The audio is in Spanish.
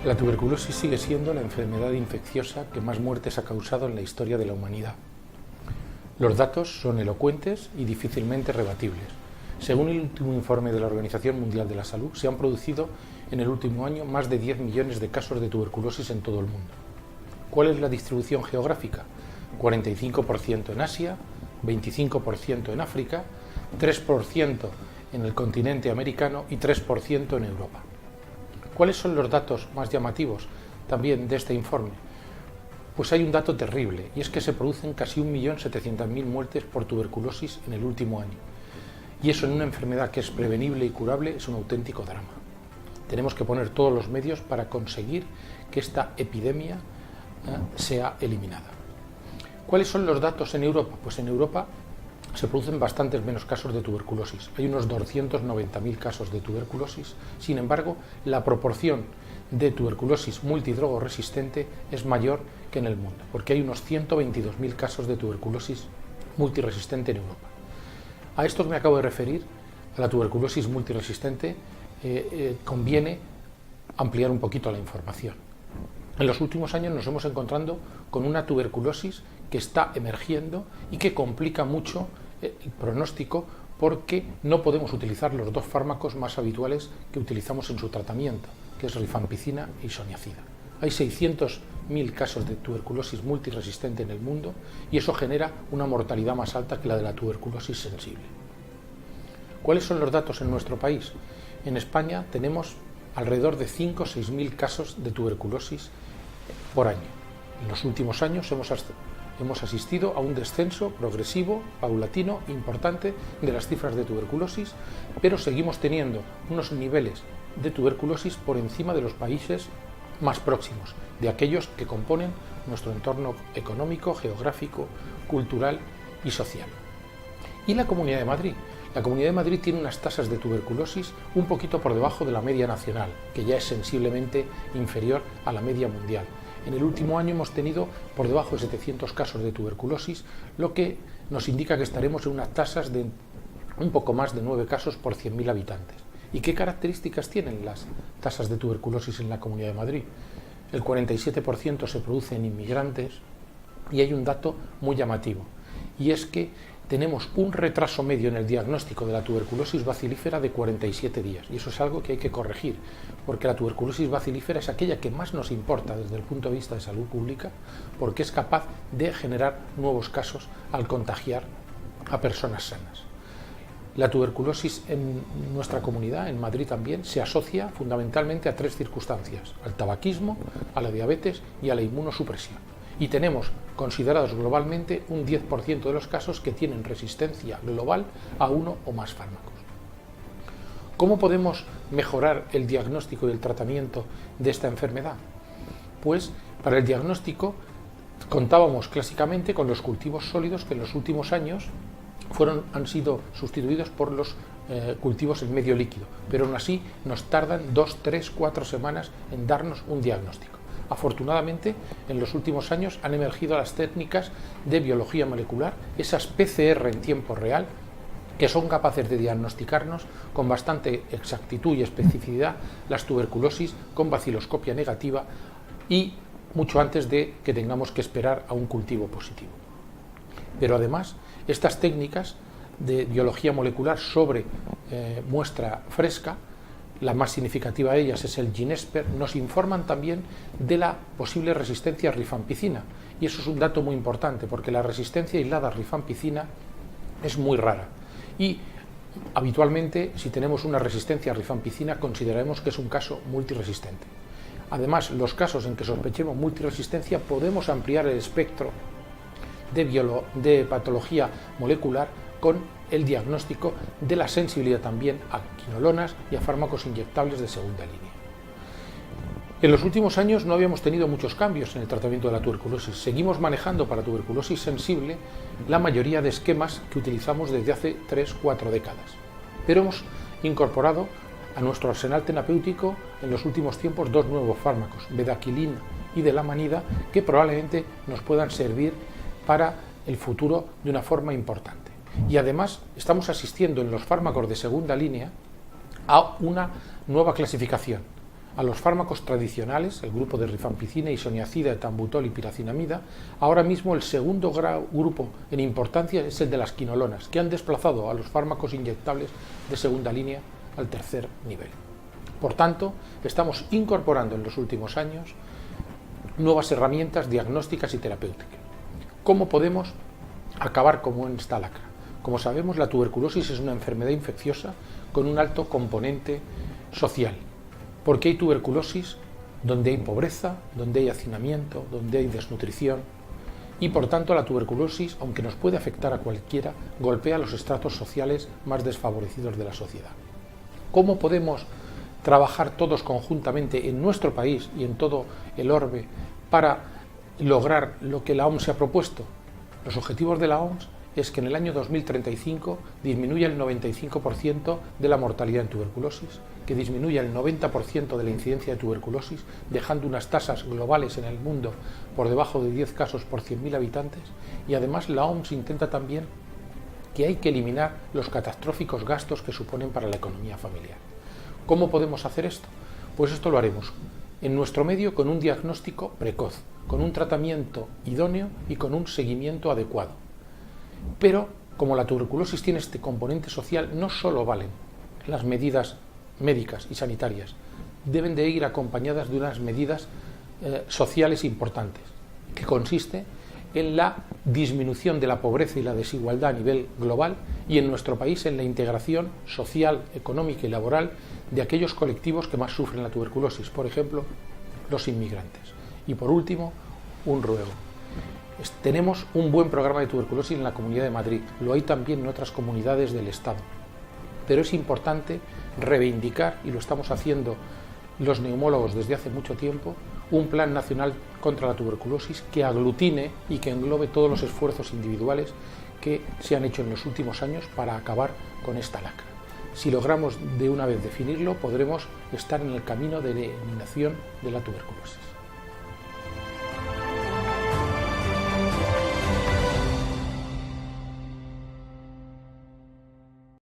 La tuberculosis sigue siendo la enfermedad infecciosa que más muertes ha causado en la historia de la humanidad. Los datos son elocuentes y difícilmente rebatibles. Según el último informe de la Organización Mundial de la Salud, se han producido en el último año más de 10 millones de casos de tuberculosis en todo el mundo. ¿Cuál es la distribución geográfica? 45% en Asia, 25% en África, 3% en el continente americano y 3% en Europa. ¿Cuáles son los datos más llamativos también de este informe? Pues hay un dato terrible, y es que se producen casi 1.700.000 muertes por tuberculosis en el último año. Y eso en una enfermedad que es prevenible y curable es un auténtico drama. Tenemos que poner todos los medios para conseguir que esta epidemia sea eliminada. ¿Cuáles son los datos en Europa? Pues en Europa se producen bastantes menos casos de tuberculosis. Hay unos 290.000 casos de tuberculosis. Sin embargo, la proporción de tuberculosis multidrogoresistente es mayor que en el mundo, porque hay unos 122.000 casos de tuberculosis multiresistente en Europa. A esto que me acabo de referir, a la tuberculosis multiresistente, conviene ampliar un poquito la información. En los últimos años nos hemos encontrado con una tuberculosis que está emergiendo y que complica mucho el pronóstico porque no podemos utilizar los dos fármacos más habituales que utilizamos en su tratamiento, que es rifampicina y isoniazida. Hay 600.000 casos de tuberculosis multiresistente en el mundo y eso genera una mortalidad más alta que la de la tuberculosis sensible. ¿Cuáles son los datos en nuestro país? En España tenemos alrededor de 5 o 6.000 casos de tuberculosis por año. En los últimos años hemos asistido a un descenso progresivo, paulatino, importante de las cifras de tuberculosis, pero seguimos teniendo unos niveles de tuberculosis por encima de los países más próximos, de aquellos que componen nuestro entorno económico, geográfico, cultural y social. ¿Y la Comunidad de Madrid? La Comunidad de Madrid tiene unas tasas de tuberculosis un poquito por debajo de la media nacional, que ya es sensiblemente inferior a la media mundial. En el último año hemos tenido por debajo de 700 casos de tuberculosis, lo que nos indica que estaremos en unas tasas de un poco más de 9 casos por 100.000 habitantes. ¿Y qué características tienen las tasas de tuberculosis en la Comunidad de Madrid? El 47% se produce en inmigrantes y hay un dato muy llamativo, y es que tenemos un retraso medio en el diagnóstico de la tuberculosis bacilífera de 47 días, y eso es algo que hay que corregir, porque la tuberculosis bacilífera es aquella que más nos importa desde el punto de vista de salud pública, porque es capaz de generar nuevos casos al contagiar a personas sanas. La tuberculosis en nuestra comunidad, en Madrid también, se asocia fundamentalmente a 3 circunstancias: al tabaquismo, a la diabetes y a la inmunosupresión. Y tenemos considerados globalmente un 10% de los casos que tienen resistencia global a uno o más fármacos. ¿Cómo podemos mejorar el diagnóstico y el tratamiento de esta enfermedad? Pues para el diagnóstico contábamos clásicamente con los cultivos sólidos que en los últimos años han sido sustituidos por los cultivos en medio líquido, pero aún así nos tardan 2, 3, 4 semanas en darnos un diagnóstico. Afortunadamente, en los últimos años han emergido las técnicas de biología molecular, esas PCR en tiempo real, que son capaces de diagnosticarnos con bastante exactitud y especificidad las tuberculosis con baciloscopia negativa y mucho antes de que tengamos que esperar a un cultivo positivo. Pero además, estas técnicas de biología molecular sobre muestra fresca, la más significativa de ellas es el Ginesper, nos informan también de la posible resistencia a rifampicina. Y eso es un dato muy importante, porque la resistencia aislada a rifampicina es muy rara. Y habitualmente, si tenemos una resistencia a rifampicina, consideraremos que es un caso multiresistente. Además, los casos en que sospechemos multiresistencia, podemos ampliar el espectro de patología molecular con el diagnóstico de la sensibilidad también a quinolonas y a fármacos inyectables de segunda línea. En los últimos años no habíamos tenido muchos cambios en el tratamiento de la tuberculosis. Seguimos manejando para tuberculosis sensible la mayoría de esquemas que utilizamos desde hace 3-4 décadas. Pero hemos incorporado a nuestro arsenal terapéutico en los últimos tiempos 2 nuevos fármacos, bedaquilina y delamanida, que probablemente nos puedan servir para el futuro de una forma importante. Y además estamos asistiendo en los fármacos de segunda línea a una nueva clasificación, a los fármacos tradicionales, el grupo de rifampicina, isoniazida, etambutol y piracinamida, ahora mismo el segundo grupo en importancia es el de las quinolonas, que han desplazado a los fármacos inyectables de segunda línea al tercer nivel. Por tanto, estamos incorporando en los últimos años nuevas herramientas diagnósticas y terapéuticas. ¿Cómo podemos acabar con esta lacra? Como sabemos, la tuberculosis es una enfermedad infecciosa con un alto componente social, porque hay tuberculosis donde hay pobreza, donde hay hacinamiento, donde hay desnutrición, y por tanto la tuberculosis, aunque nos puede afectar a cualquiera, golpea a los estratos sociales más desfavorecidos de la sociedad. ¿Cómo podemos trabajar todos conjuntamente en nuestro país y en todo el orbe para lograr lo que la OMS se ha propuesto? Los objetivos de la OMS es que en el año 2035 disminuya el 95% de la mortalidad en tuberculosis, que disminuya el 90% de la incidencia de tuberculosis, dejando unas tasas globales en el mundo por debajo de 10 casos por 100.000 habitantes, y además la OMS intenta también que hay que eliminar los catastróficos gastos que suponen para la economía familiar. ¿Cómo podemos hacer esto? Pues esto lo haremos en nuestro medio con un diagnóstico precoz, con un tratamiento idóneo y con un seguimiento adecuado. Pero, como la tuberculosis tiene este componente social, no solo valen las medidas médicas y sanitarias, deben de ir acompañadas de unas medidas sociales importantes, que consiste en la disminución de la pobreza y la desigualdad a nivel global y en nuestro país en la integración social, económica y laboral de aquellos colectivos que más sufren la tuberculosis, por ejemplo, los inmigrantes. Y por último, un ruego. Tenemos un buen programa de tuberculosis en la Comunidad de Madrid, lo hay también en otras comunidades del Estado, pero es importante reivindicar, y lo estamos haciendo los neumólogos desde hace mucho tiempo, un plan nacional contra la tuberculosis que aglutine y que englobe todos los esfuerzos individuales que se han hecho en los últimos años para acabar con esta lacra. Si logramos de una vez definirlo, podremos estar en el camino de la eliminación de la tuberculosis.